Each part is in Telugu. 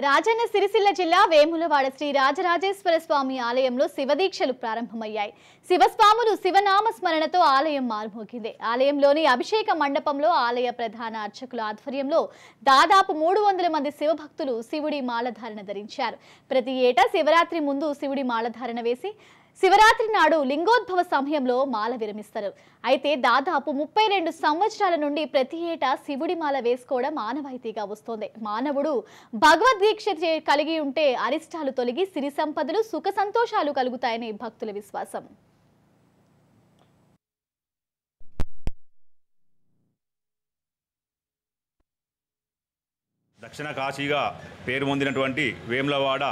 రాజన్న సిరిసిల్ల జిల్లా వేములవాడ శ్రీ రాజరాజేశ్వర స్వామి ఆలయంలో శివదీక్షలు ప్రారంభమయ్యాయి. శివస్వాములు శివనామ స్మరణతో ఆలయం మారుమోగింది. ఆలయంలోని అభిషేక మండపంలో ఆలయ ప్రధాన అర్చకుల ఆధ్వర్యంలో దాదాపు 300 మంది శివభక్తులు శివుడి మాలధారణ ధరించారు. ప్రతి ఏటా శివరాత్రి ముందు శివుడి మాలధారణ వేసి శివరాత్రి నాడు లింగోద్భవ సమయంలో మాల విరమిస్తారు. అయితే దాదాపు 32 సంవత్సరాల నుండి ప్రతి ఏటా శివుడి మాల వేసుకోవడం ఆనవాయితీగా వస్తోంది. మానవుడు భగవద్దీక్ష కలిగి ఉంటే అరిష్టాలు తొలగి సిరి సంపదలు సుఖ సంతోషాలు కలుగుతాయని భక్తుల విశ్వాసం. దక్షిణ కాశీగా పేరు పొందినటువంటి వేములవాడ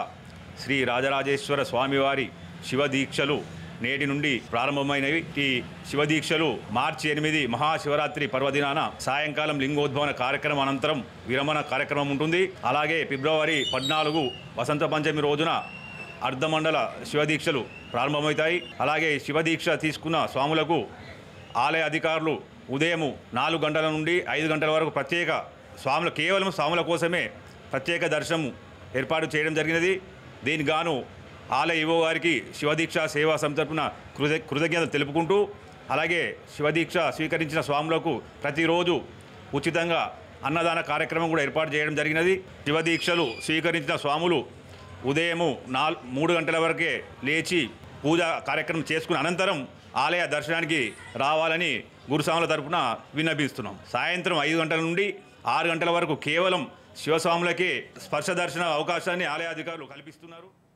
శ్రీ రాజరాజేశ్వర స్వామివారి శివదీక్షలు నేటి నుండి ప్రారంభమైనవి. ఈ శివదీక్షలు మార్చి 8 మహాశివరాత్రి పర్వదినాన సాయంకాలం లింగోద్భవన కార్యక్రమం అనంతరం విరమణ కార్యక్రమం ఉంటుంది. అలాగే ఫిబ్రవరి 14 వసంత పంచమి రోజున అర్ధమండల శివదీక్షలు ప్రారంభమవుతాయి. అలాగే శివదీక్ష తీసుకున్న స్వాములకు ఆలయ అధికారులు ఉదయం 4 గంటల నుండి 5 గంటల వరకు ప్రత్యేక స్వాములు కేవలం స్వాముల కోసమే ప్రత్యేక దర్శనం ఏర్పాటు చేయడం జరిగినది. దీనికి గాను ఆలయ ఈవో గారికి శివదీక్ష సేవా సమితి తరపున కృతజ్ఞతలు తెలుపుకుంటూ, అలాగే శివదీక్ష స్వీకరించిన స్వాములకు ప్రతిరోజు ఉచితంగా అన్నదాన కార్యక్రమం కూడా ఏర్పాటు చేయడం జరిగినది. శివదీక్షలు స్వీకరించిన స్వాములు ఉదయం 3 గంటల వరకే లేచి పూజా కార్యక్రమం చేసుకున్న అనంతరం ఆలయ దర్శనానికి రావాలని గురుస్వాముల తరపున విన్నపిస్తున్నాం. సాయంత్రం 5 గంటల నుండి 6 గంటల వరకు కేవలం శివస్వాములకే స్పర్శ దర్శన అవకాశాన్ని ఆలయ అధికారులు కల్పిస్తున్నారు.